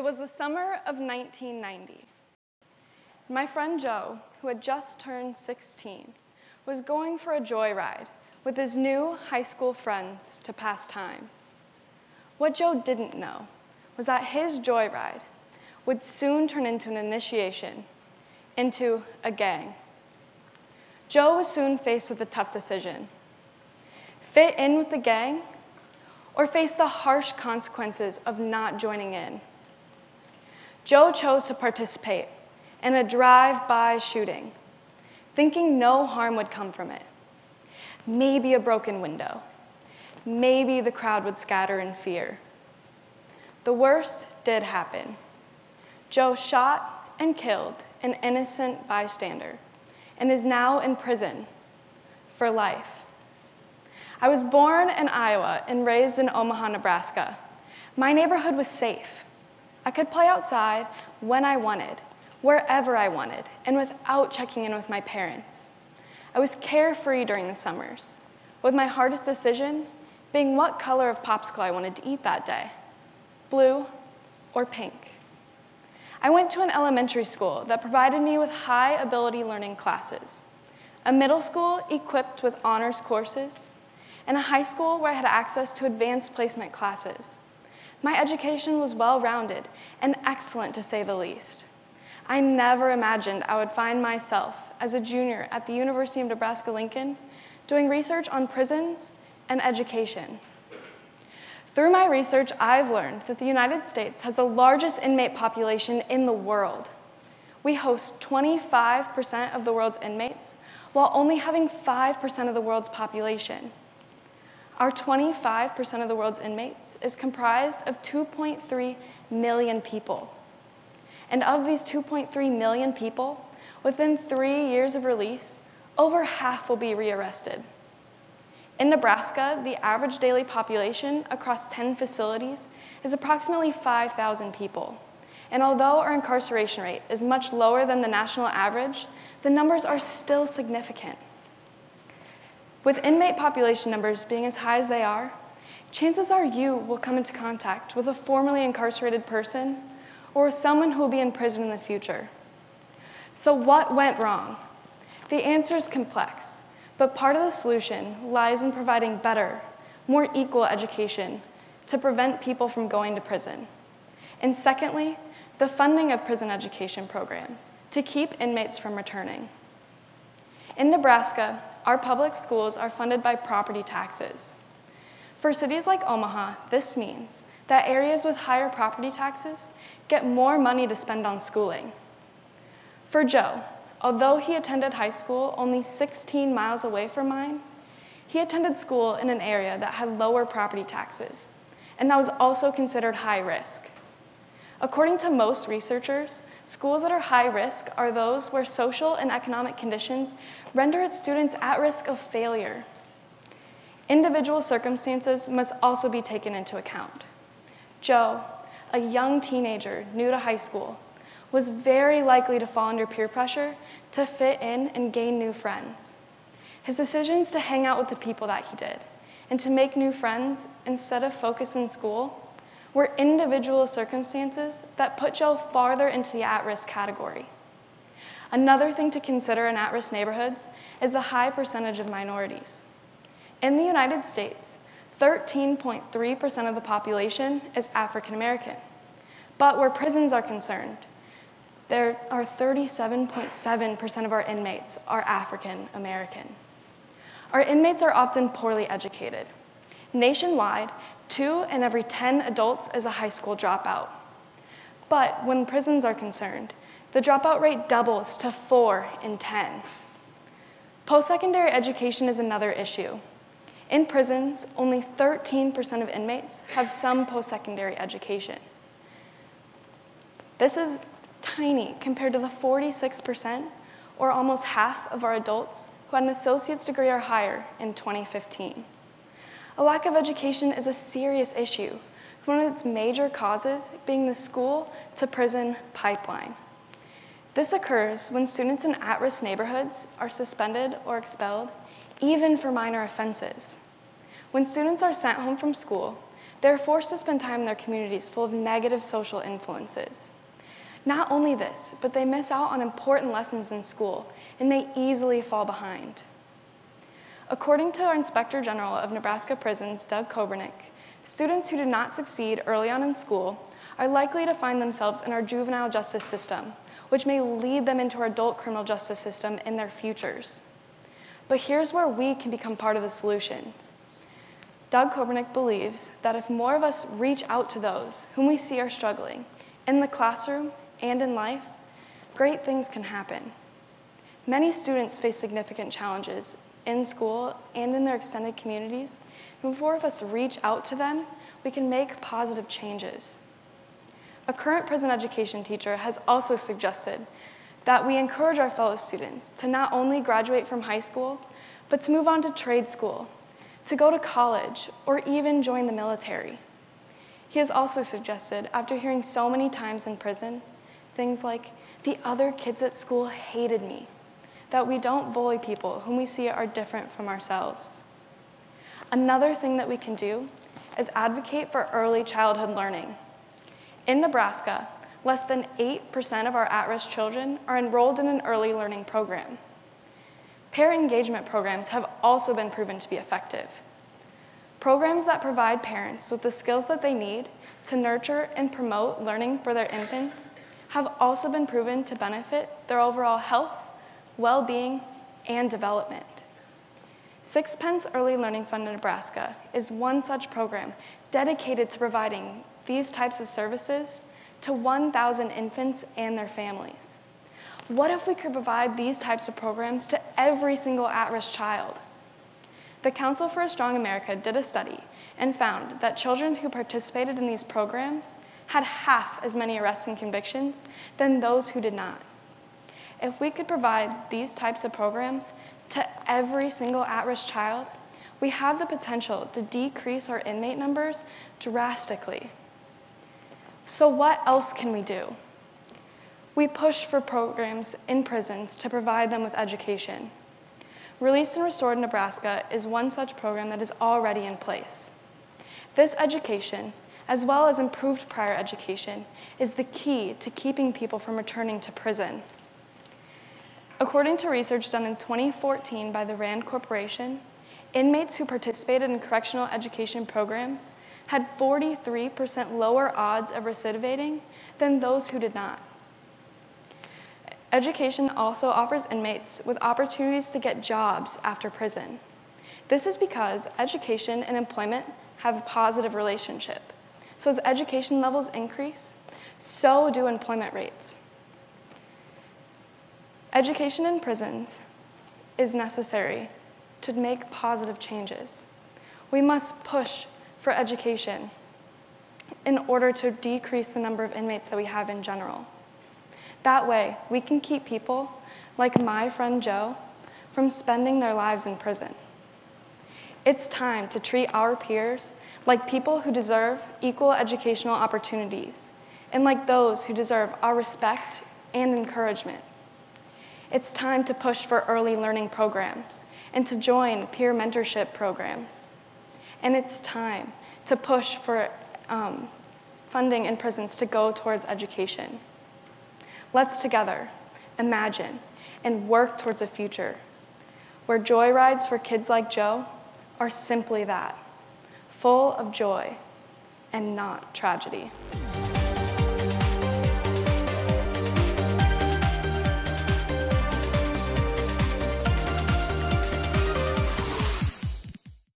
was the summer of 1990. My friend Joe, who had just turned 16, was going for a joyride with his new high school friends to pass time. What Joe didn't know was that his joyride would soon turn into an initiation into a gang. Joe was soon faced with a tough decision: fit in with the gang or face the harsh consequences of not joining in. Joe chose to participate in a drive-by shooting, thinking no harm would come from it. Maybe a broken window. Maybe the crowd would scatter in fear. The worst did happen. Joe shot and killed an innocent bystander and is now in prison for life. I was born in Iowa and raised in Omaha, Nebraska. My neighborhood was safe. I could play outside when I wanted, wherever I wanted, and without checking in with my parents. I was carefree during the summers, with my hardest decision being what color of popsicle I wanted to eat that day, blue or pink. I went to an elementary school that provided me with high-ability learning classes, a middle school equipped with honors courses, and a high school where I had access to advanced placement classes. My education was well-rounded and excellent, to say the least. I never imagined I would find myself as a junior at the University of Nebraska-Lincoln doing research on prisons and education. Through my research, I've learned that the United States has the largest inmate population in the world. We host 25% of the world's inmates, while only having 5% of the world's population. Our 25% of the world's inmates is comprised of 2.3 million people. And of these 2.3 million people, within 3 years of release, over half will be rearrested. In Nebraska, the average daily population across 10 facilities is approximately 5,000 people. And although our incarceration rate is much lower than the national average, the numbers are still significant. With inmate population numbers being as high as they are, chances are you will come into contact with a formerly incarcerated person or with someone who will be in prison in the future. So what went wrong? The answer is complex, but part of the solution lies in providing better, more equal education to prevent people from going to prison. And secondly, the funding of prison education programs to keep inmates from returning. In Nebraska, our public schools are funded by property taxes. For cities like Omaha, this means that areas with higher property taxes get more money to spend on schooling. For Joe, although he attended high school only 16 miles away from mine, he attended school in an area that had lower property taxes, and that was also considered high risk. According to most researchers, schools that are high risk are those where social and economic conditions render its students at risk of failure. Individual circumstances must also be taken into account. Joe, a young teenager new to high school, was very likely to fall under peer pressure to fit in and gain new friends. His decisions to hang out with the people that he did and to make new friends instead of focus in school were individual circumstances that put Joe farther into the at-risk category. Another thing to consider in at-risk neighborhoods is the high percentage of minorities. In the United States, 13.3% of the population is African American. But where prisons are concerned, there are 37.7% of our inmates are African American. Our inmates are often poorly educated. Nationwide, 2 in every 10 adults is a high school dropout. But when prisons are concerned, the dropout rate doubles to 4 in 10. Post-secondary education is another issue. In prisons, only 13% of inmates have some post-secondary education. This is tiny compared to the 46%, or almost half of our adults who had an associate's degree or higher in 2015. A lack of education is a serious issue, with one of its major causes being the school-to-prison pipeline. This occurs when students in at-risk neighborhoods are suspended or expelled, even for minor offenses. When students are sent home from school, They're forced to spend time in their communities full of negative social influences. Not only this, but they miss out on important lessons in school and may easily fall behind. According to our Inspector General of Nebraska Prisons, Doug Kobernick, students who do not succeed early on in school are likely to find themselves in our juvenile justice system, which may lead them into our adult criminal justice system in their futures. But here's where we can become part of the solutions. Doug Kobernick believes that if more of us reach out to those whom we see are struggling, in the classroom and in life, great things can happen. Many students face significant challenges in school and in their extended communities, and if more of us reach out to them, we can make positive changes. A current prison education teacher has also suggested that we encourage our fellow students to not only graduate from high school, but to move on to trade school, to go to college, or even join the military. He has also suggested, after hearing so many times in prison, things like, "The other kids at school hated me," that we don't bully people whom we see are different from ourselves. Another thing that we can do is advocate for early childhood learning. In Nebraska, less than 8% of our at-risk children are enrolled in an early learning program. Peer engagement programs have also been proven to be effective. Programs that provide parents with the skills that they need to nurture and promote learning for their infants have also been proven to benefit their overall health, well-being, and development. Sixpence Early Learning Fund in Nebraska is one such program dedicated to providing these types of services to 1,000 infants and their families. What if we could provide these types of programs to every single at-risk child? The Council for a Strong America did a study and found that children who participated in these programs had half as many arrests and convictions than those who did not. If we could provide these types of programs to every single at-risk child, we have the potential to decrease our inmate numbers drastically. So what else can we do? We push for programs in prisons to provide them with education. Released and Restored Nebraska is one such program that is already in place. This education, as well as improved prior education, is the key to keeping people from returning to prison. According to research done in 2014 by the RAND Corporation, inmates who participated in correctional education programs had 43% lower odds of recidivating than those who did not. Education also offers inmates with opportunities to get jobs after prison. This is because education and employment have a positive relationship. So as education levels increase, so do employment rates. Education in prisons is necessary to make positive changes. We must push for education in order to decrease the number of inmates that we have in general. That way, we can keep people, like my friend Joe, from spending their lives in prison. It's time to treat our peers like people who deserve equal educational opportunities, and like those who deserve our respect and encouragement. It's time to push for early learning programs and to join peer mentorship programs. And it's time to push for funding in prisons to go towards education. Let's together imagine and work towards a future where joyrides for kids like Joe are simply that, full of joy and not tragedy.